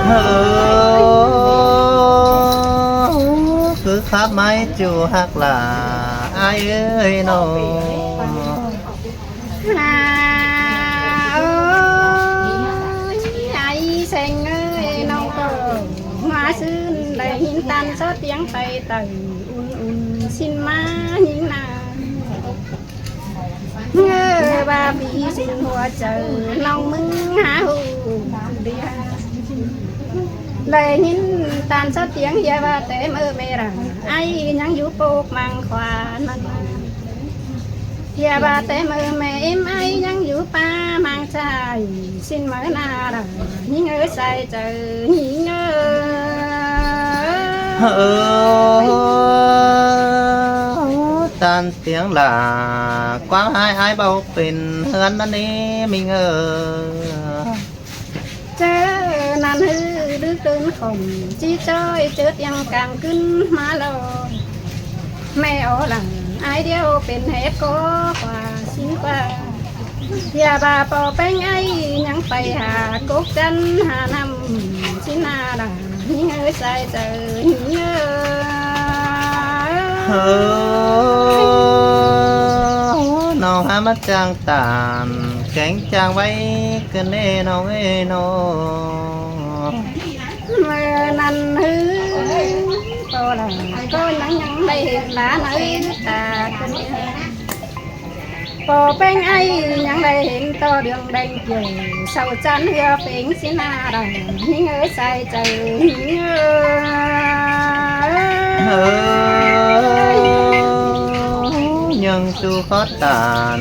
เฮ้อคือขับไม้จูหักหลาอายเอ้ยน้องเอ้ยไอ้เซ็งเอ้ยน้องก็มาซื้อได้ยินตันซอเตียงไปตื่นอุ่นสินมาหิงนาเงอบาบีสินหัวเจอน้องมึงหาหูเดียได้ยินตันซอเตียงเยาว่าแต่เมื่อไม่รังไอ้ยังอยู่ปกมังควานั่นอย่าบาแต่มือแม่เอ็มไอยังอยู่ป่ามังใจสิ้นเมื่อนาดยิ่งเออใส่เจอยิ่งเฮ้อตานเสียงหลากว้างหายหายเบาเป็นเฮือนนั่นนี่มิงเจอนั่นฮือดึกตื่นข่มจีจ้อยเจอยังกลางขึ้นมาลอยแม่อ๋อหลังไอเดียวเป็นเหตุก็กว่าสิ้นกว่าอย่าบาปอแป้งไอยังไปหากกจันหานำชิ้นนาดาหิงเอ้ยใส่เจอหิงเฮ้อน้องหามาจางตานแข็งจางไว้กันเน่น้องเอ้น้องเมื่อนั้นฮือก็làก็ยังไม่เห็นหลานเอ้ยตาคนนี้พอเป็นไอ้ยังได้เห็นต่อเดืองแดงเกี่ยวเศร้าจันเหือเป็นสินาดังหิงเอ้ยใส่ใจหิงเฮ้อยังสู้ขอตาน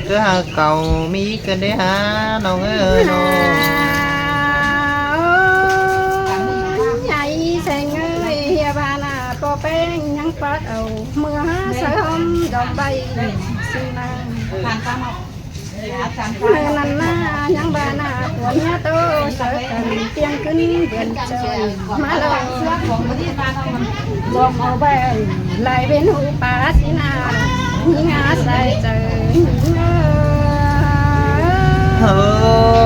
cứหาเก่ามีกันได้หาน้องเอ้ยน้องใหญ่แสงเอ้ยเฮียบานาพอเป็นยังปัดเอาเมื่อเสริมดอกใบสินานั่นน่ายังบานาหัวเนี้ยโตเสริมเตียงขึ้นเดือนเจยมาเลยบอกเอาไปไหลเป็นหูป่าสินาหิงอาใส่เจอหิงเฮ้อ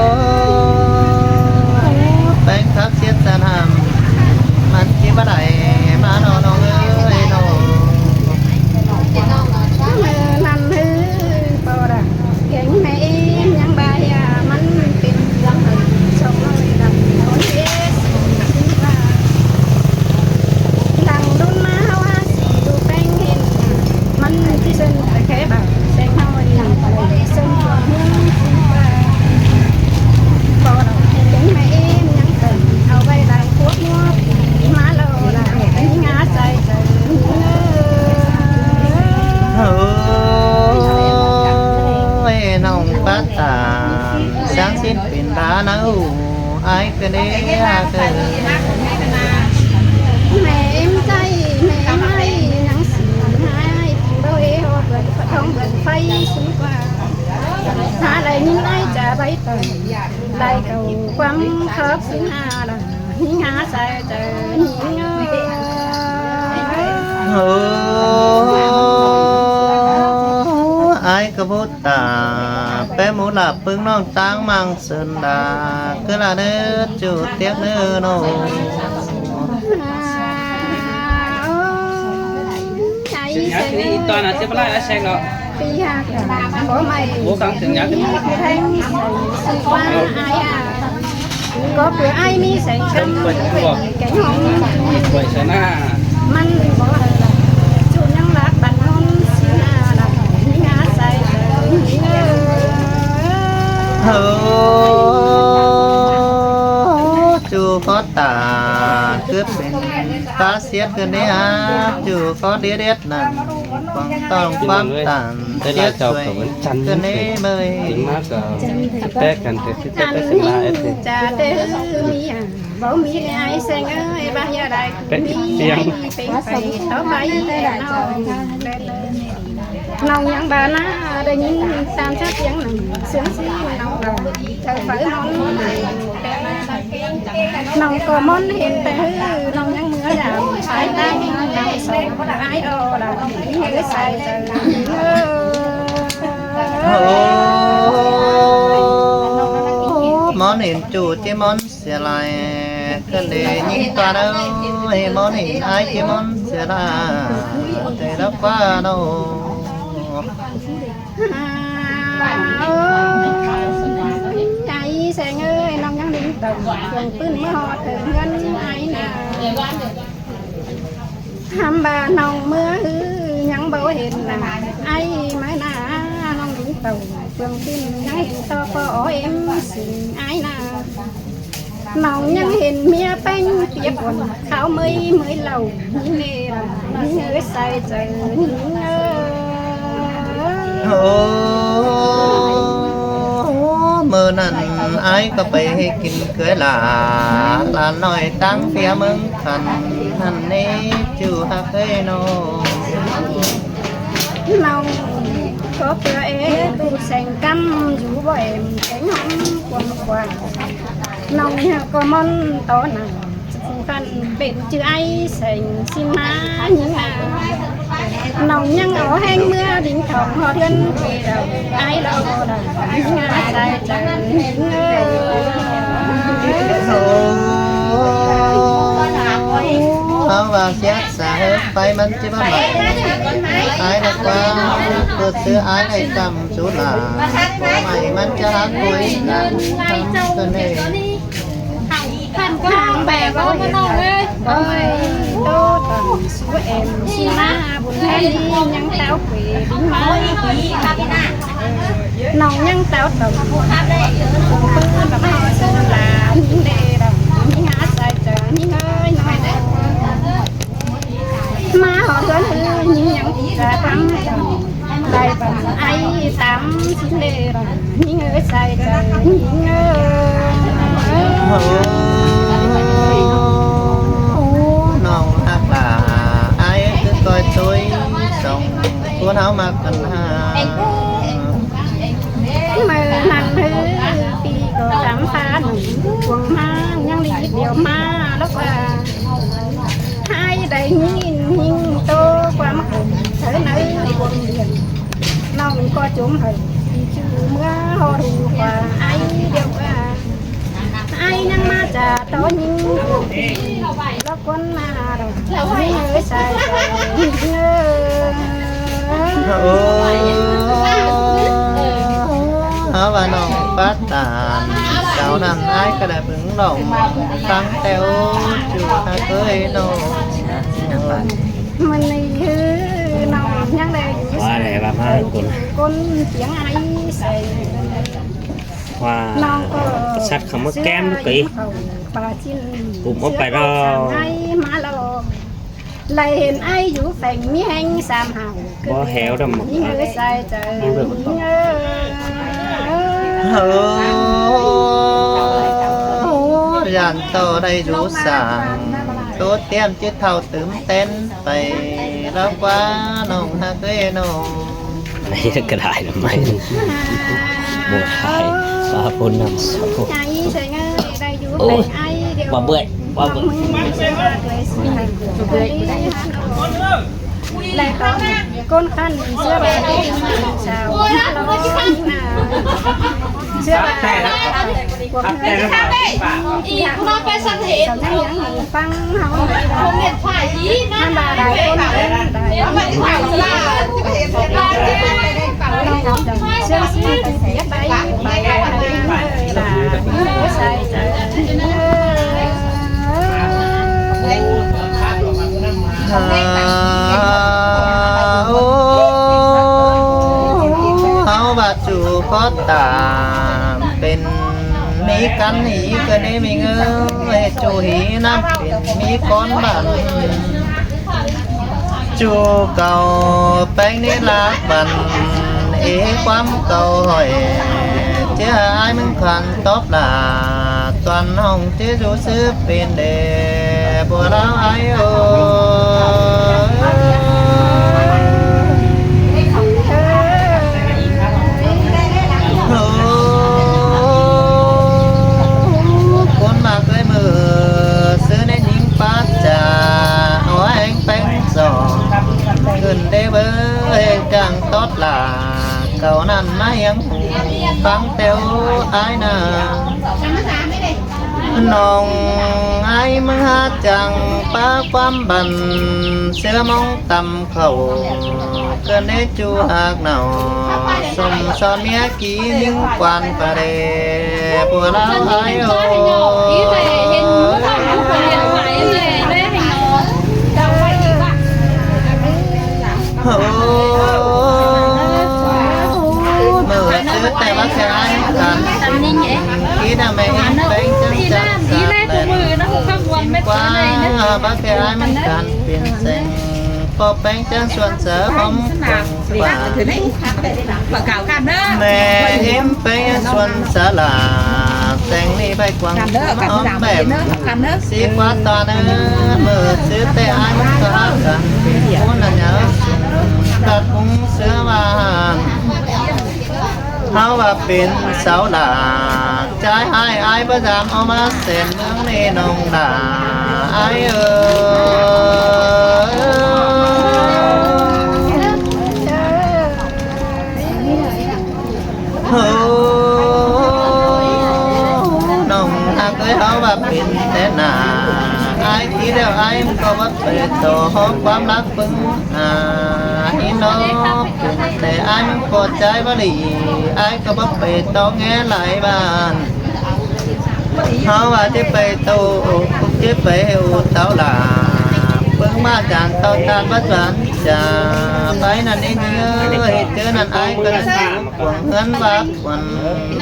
แป้งทักเสียดสนามมันคิดว่าได้มาน้องน้องเอ้ยน้องนั่นฮือปอดเก่งแม่ยังบายามันเป็นยังไงชมเลยดังคนเอสดังดุนมาว่าสีดูแป้งเห็นมันที่เส้นแต่แค่แบบเส้นเท่านี้เส้นหัวหุ้มปอดเก่งแม่ยังเติมเอาไปดังพวกงัวมาโลละงาใจใจเฮ้ยน้องปัตตาsáng xinเป็นร้านเอาไอ้ก็ได้เกิดแม่เอ็มใจแม่ไม่ยังสีให้โดยหัวเปิดท้องเปิดไฟสูงกว่าหาอะไรนิ่งไอจะใบเตยได้เก่าความครอบสิงหาละหิงหาใส่เจอหิงเฮ้ไอ้กบฏตาแปะหมูหลับพึ่งน้องตั้งมังเสินดาคือละเนื้อจุดเตียกเนื้อโนThì toàn là xếp lại là xe đó. Bố càng thường nhớ cái có cửa ai mi sẽ cắm cái hông quẩy xe naมันบ่จุดยังรักบันนนสินาดังงาใส่เฮ้จูcó tà cướp bên ta xiết cái này á chủ có đĩa đét nằm quăng tòng bám tàn xiết xuôi cái này mới chính mát tết cần thì tết sinh ra hết thì cha tê mi à bảo mi ai sen ơi ba giờ đây mi phải tao bay nông những bà na đây những tam sát tiếng nằm sướng xí nông đầu thời phải món nông có món hiện tại nông những mưa đào phải tay nông sầu ai ô là những cái xài món hiện chủ cái món xe lại cần để nhìn toàn ơi món hình ai kia món sẽ là để đắp qua đâu ai sang ơi nông nhân định tầm trường pin mới họ thường ngân ai nè hàm bà nông mưa hư nhắn bảo hiện là ai mới nà nông định tầm trường pin nhắn hiện to có em xin ai nà nông nhân hiện mía bánh tiếp quần khảo mới lầu những nghề là những người sai trời những mơ nằn ai có phải kinh cưới là nói tăng phía mừng thần thần nê chú hạc cây nô lòng có cửa ế tu sành căm dù bỏ em cánh hông quần quàng lòng có món to nặng khăn bên chữ ai sành xin má những lòng nhân ở hang mưa đỉnh thòng họ thân thì đầu ai đâu đầu những sai trời những áo vào xét xả hết tay mình chứ bao mày ai là qua cơ sứ ai này cầm chú là mày mình cho hát cuối làm cho nên hàng bè có cái nồi ấy ôi tô tầm số em xin má buồn hay đi nhân táo quỷ đúng má nòng nhân táo tầm phương là má xin là những đề đồng những hát sai trời những ơi nói đấy má họ đến những nhân ra thắng lại bằng ai tắm xin đề đồng những ơi sai trời những nòng hát là ai cứ coi tôi sống cuốn áo mặc cần hà mà hành hư vì có khám phá nụ quần ma nhân đi điều ma lúc là hai đầy nhìn tô qua mắt thấy nơi quần liền lòng có chúng hình chứ mưa hồ đủ và ai đều ai năng ma trà tối nhưng lúc con ma đâu nhớ sai áo và nòng phát tàn cháu nằm ai cả đẹp ứng lòng tăng theo chủ ta cưới nô mình đi nòng nhang đây qua để làm hai con tiếng ai sai qua sắt không có kem nó kỹ cũng có phải đâu lại hiện ai vũ phèn mi hành sam hào có héo đâu mà người sai trời dàn tàu đây rú sàng tốt tiền chứ thầu tướm tên phải đó quá nồng ha cưới nô đây là cái đại là mày một hai ba bốn năm sáu ôi quả bưởi lại có con khăn xưa bà sao xưa nó phải sẵn hết phăng không điện thoại gì mà bà đại con đại xưa xưa thì bay bay là sai áo bà chủ có tàเป็นมีกันหีกันได้มีเงยจูหีน้ำเป็นมีก้อนบันจูเก่าแป้งนี่ลักบันเอความเก่าหอยเจ้าไอ้มึงขันตบลาตอนห้องเจ้าจูซื้อเป็นเดบัวเราไอ้โอคนมาเคยมือซื้อในยิงปัดจ่าเอาแองแป้งสองขึ้นได้เบอร์จังตดลาเก่านั้นไม่ยังหูฟังเตียวไอ้น่ะ น้องไอ้มึงหาจังป้าความบันเสือมองตำเขาเกินได้จูหากหนาวสมสอนเมียกี่ยิ่งกวนประเดปัวเราไอ้โอ ý về hiện muốn làm một phần hiện phải về đây thì nó đâu phải gì cả โอ้เมื่อซื้อแต่ว่าแค่ไอ้กัน tầm nhìn vậy คิดไม่เห็นเป็นจัง đi จัง làm đi lên của mười nó cũng không quan mấy กว่า cái này nữa บักแค่ไอ้มันกันเปลี่ยนเส้นพอแป้งจังส่วนเสริมผมกว่า và cào cam đó แม่เอ็มเป็นส่วนสลาแต่งนี่ไปกวาง cam đó หอม cam แบ làm บ gì nữa cam đó สีกว่าตอนนั้นเมื่อซื้อแต่ไอ้มันก็กันเป็นคนละเนื้อตัดมุงเสื้อวานเขาว่าเป็นสาวหลาใจให้ไอ้ประจำเอามาเส้นเมืองนี่นองหลาไอ้โอ้น้องหักเอ้ยเขาว่าเป็นแต่หนาไอ้ที่เดียวไอ้มันก็ว่าเป็นตัวความรักพึ่งอีน้องเป็นแต่ไอ้มันปวดใจบ่ดีไอ้ก็ว่าเป็นตัวแง่หลายบ้านเขาว่าจะไปตู้จะไปอุเต้าหลาเพิ่งมาจานเต้าตาลวัดหวานจะไปนั่นเองเอ้ยเจอนั่นไอ้ก็จะอยู่กวงเงินวัดวัน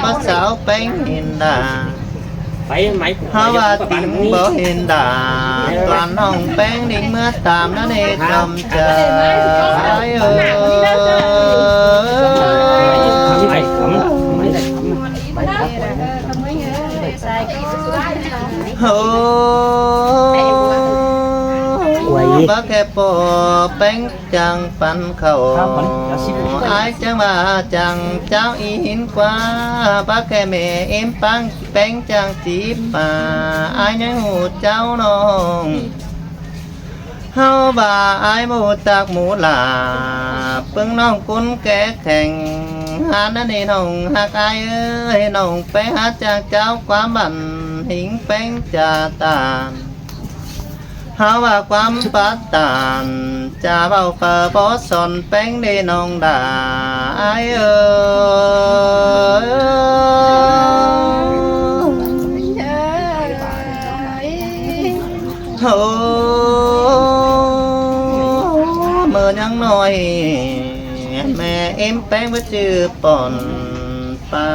วัดสาวเป็นหินดา phải máyเขาว่าติงบ่เห็นดาตอนน้องแป้งดิ่งเมื่อตามนั่นเองจำใจไอ้เอ้ย máy cắm máy này cắm โอ้บักแค่ปอแป้งจังปันเขาไอ้จังมาจังเจ้าอีหินกว่าบักแค่แม่เอ็มปังแป้งจังจีบมาไอ้ยังหูเจ้าน้องเฮาบ่าไอ้หมูตักหมูหลาปึงน้องกุนแก่แข่งหานั่นนี่น้องหักไอ้เอ้ยน้องไปหาจากเจ้าความบันหิงแป้งจ่าตานหาว่าความปัดตานจะเบาเฟอบ่สนแป้งได้น้องด่าไอ้เอ้ยโอ้เมื่อยังน้อยแม่เอ็มแป้งว่าชื่อป่อนป่า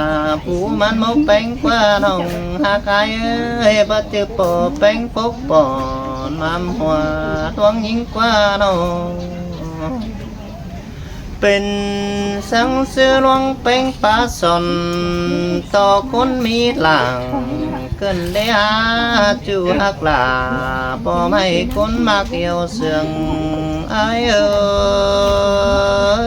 ผู้มันมกแป้งกว่าน้องหากไอ้เอ้ยว่าชื่อป่อแป้งปกป่อนมามหัวดวงยิ่งกว่าน้องเป็นสังเสือลวงเป็นปลาสนต่อคนมีหลังเกินได้หาจูหักลาบ่ไม่คนมักเกี่ยวเสืองไอ้เอ้ย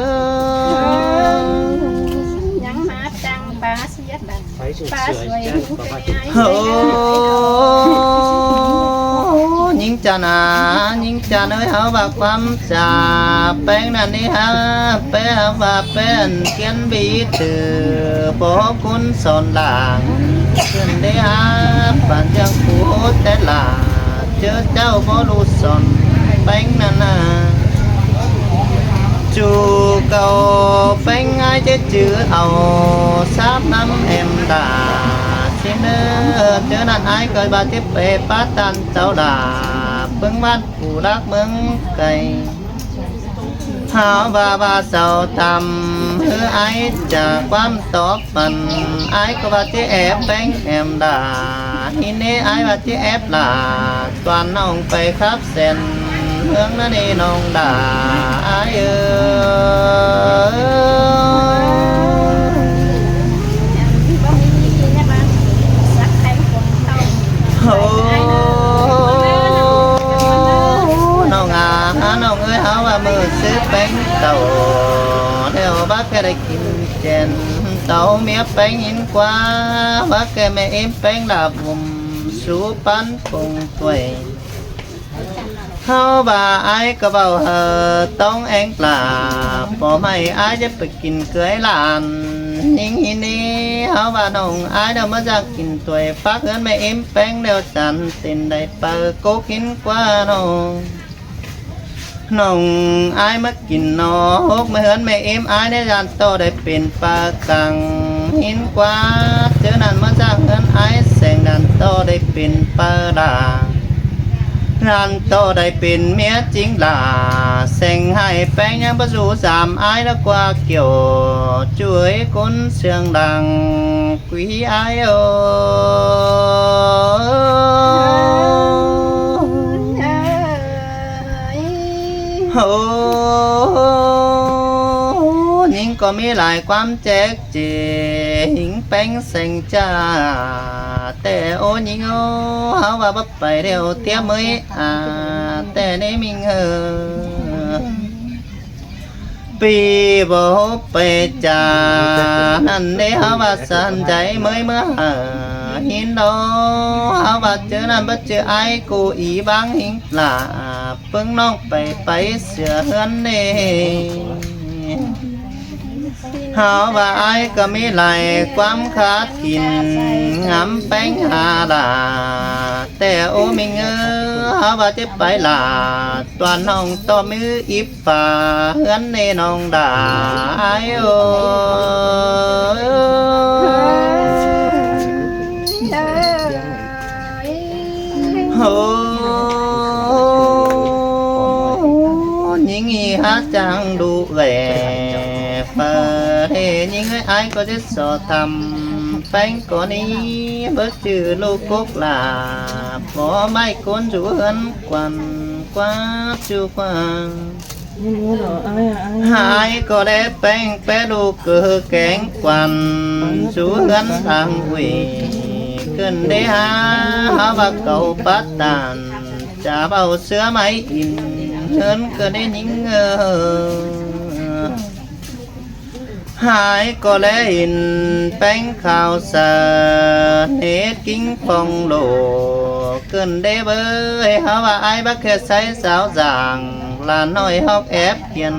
nhắn má trăng ba xiết đàn phải sửa ba sửa xuôi chứ hữu có phải cái ai โอ้ยิงจานายิงจานเอ้ยเฮาว่าความจาแป้งนั่นนี่ฮะแป้งว่าเป็นเขียนบีตือบ่คุณสอนหลางขึ้นได้หาปานจังผู้แต่ลาเจอเจ้าบ่รู้สอนแป้งนั่นน่ะจูเก่าแป้งง่ายจะจื้อเอาสาบน้ำเอ็มดาสิเนอเจอนั่นไอ้เกิดบาดเจ็บไปป้าตันเจ้าดาเพิ่งบ้านผู้รักเมืองไก่หาว่าเสาทำเพื่อไอ้จากความตอบมันไอ้ก็ว่าจะแอบแป้งแอมดาทีนี้ไอ้ว่าจะแอบลาตอนน้องไปครับเส้นเมืองนั่นนี่น้องด่าไอ้เอ้ย có mi nha bạn sắc thanh quần tông โอ้น้องน้องเอ้ยเฮาว่ามือซื้อแป้งเต่าเดี๋ยวบักแกได้กินเจนเต่าเมียแป้งหินกว่าบักแกแม่เอ็มแป้งดาบมุมสูปันปงตัวเฮาว่าไอ้ก็เบาต้องแองปลาพอไม่ไอ้จะไปกินเกยหลาน นิ่งหินนี้เฮาว่าน้องอายเดามาจากกินตัวยฟักเฮือนไม่เอ็มแป้งเดียวจันเต้นได้เปิดโกกินกว่าน้องอายมากินนอฮกมาเฮือนไม่เอ็มอายได้จันโตได้เป็นปลากังหินกว่าเจอนั่นมาจากเฮือนอายแสงดันโตได้เป็นปลาดานันโตได้เป็นเมียจริงล่ะเซ็งให้แป้งยังประสูสามอายแล้วกว่าเกี่ยวช่วยคนเสียงดังกุยอายโอ้ยิงก็มีหลายความแจกเจหิงแป้งเซ็งจ้าแต่โอ้ยิงโอ้เฮาว่าบ่ไปเร็วเตี้ยมื้อแต่ในมิงปีบ่ไปจ้านั่นได้เฮาว่าสันใจมื้อหินโดเฮาว่าเจอนั่นบ่เจอไอ้กูอีบางหิงลาเพิ่งน้องไปเสือเฮือนเด้หาว่าไอ้ก็มีหลายความขาดกินงำแป้งหาลาแต่โอ้มิงหาว่าจะไปลาตัวน้องต่อมืออิบฝ่าเฮือนในน้องด่าไอ้โอ้ยิงอีหาจังดูแลเปิดเฮยิงให้ไอ้ก็จะสอทำแป้งก่อนนี้เบิกชื่อลูกกุกลาพอไม่คนจูเหินกวนกว่าจูกว่าหายก็ได้แป้งแปะลูกเกือแกงกวนจูเหินทางวีขึ้นได้หาว่าเก่าปัดตานจะเบาเสื้อไม้อินเหินก็ได้ยิงหายก็แลอินแป้งข้าวสารเฮ็ดกิ้งฟองโลเกินได้เบยหาว่าไอ้บักแค่ใส่สาวจางลานน้อยฮอกแอบเขียน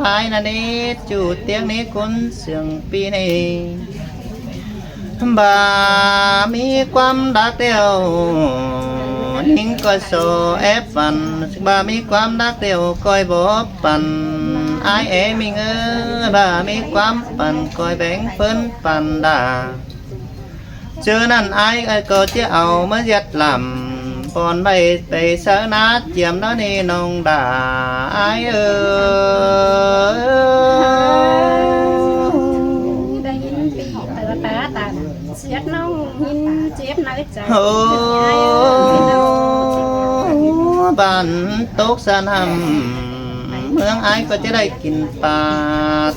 ภายในนี้จู่เตียงนี้คนเสียงปีนี้บ่ามีความรักเดียวหิงก็โซแอบฟันบ่ามีความรักเดียวคอยบอกปันไอ้เอมิงบ่ามีความปันคอยแบ่งเพิ่นปันดาเจอนั่นไอ้ก็จะเอามายัดลำปอนไปเสนาเจียมแล้วนี่น้องด่าไอ้ได้ยินปีเตอตาตันเสียดน้องยินเจ็บน้อยใจ โอ้บ้านตกสนามเมืองไอ้ก็จะได้กินปลา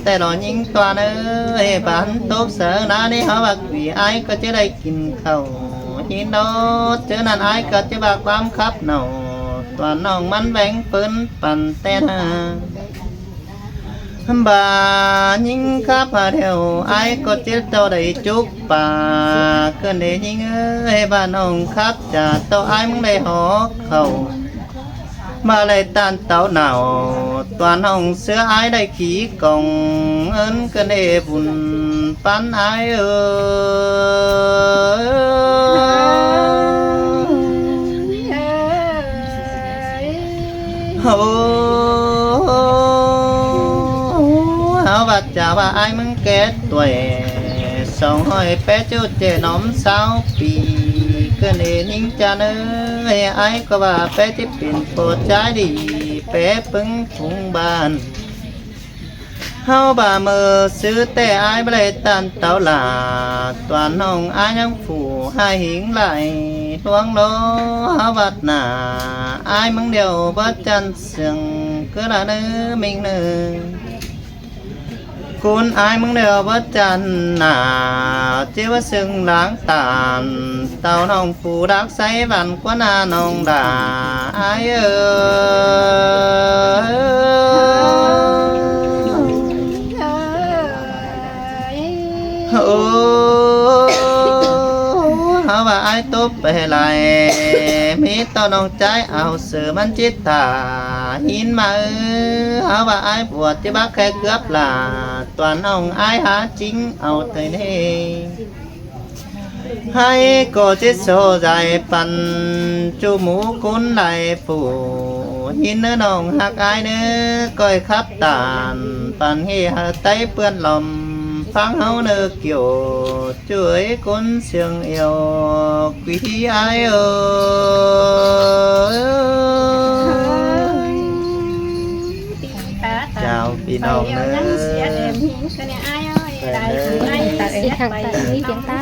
แต่รอยิงตัวเอ้ยบ้านตกเสือนานี่เขาบักวีไอ้ก็จะได้กินข้าวหินโดเจอนั่นไอ้ก็จะบักความคับเนาตัวน้องมันแบ่งปืนปั่นแต่นาบ่ายิงขับมาเดียวไอ้ก็จะโตได้จุกป่าเกินได้ยิงบ้านน้องขับจะโตไอ้มึงได้หอเข้ามาเลยตานเต่าหนาวตัวน้องเสื้อไอ้ได้ขี่กองเอิ้นเกินได้บุญปันไอ้โอ้เอาว่าจะว่าไอ้มึงแก่ตัวสองห้อยแปะจุดเจน้อมสาวปีเกินเอนิ่งจะเนยไอ้ก็ว่าแปะที่เป็นโปรดใจดีแปะปึ้งถุงบ้านเฮาบ่ามือซื้อแต่ไอ้บ่ได้ตันเต่าหลาตัวน้องไอ้ยังฝูให้หิงไหลทวงโลเฮาวัดหน้าไอ้มึงเดียวบ่จันเสียงก็ละเนื้อมิงเนื้อคุณไอ้มึงเดียวบ่จันหน้าเจ้าซึ่งล้างตาลเต่าน้องผู้รักใสบันกว่าหน้าน้องด่าไอ้โอ้เฮา ว่าไอ้ตุ๊บไปไหลมีต้นน้องใจเอาเสือมันจิตตาหินมาหาว่าไอ้ปวดที่บักแค่เกือบลาตัวน้องไอ้หาจริงเอาเธอนี่ให้ก็จิตโซใจปันจูหมูคุณไหลผู้หินเนื้อน้องหักไอ้เนื้อก้อยขับตานปันให้หาไตเปื้อนลมฟังเฮาเนื้อเกี่ยวช่วยคนเสียงเอวquý ai ơi chàoพี่น้องเด้อ เสียแดมหิงกันเนี่ยอ้ายเอ้ยได้คืออ้ายเสียไป นี่เสียงตา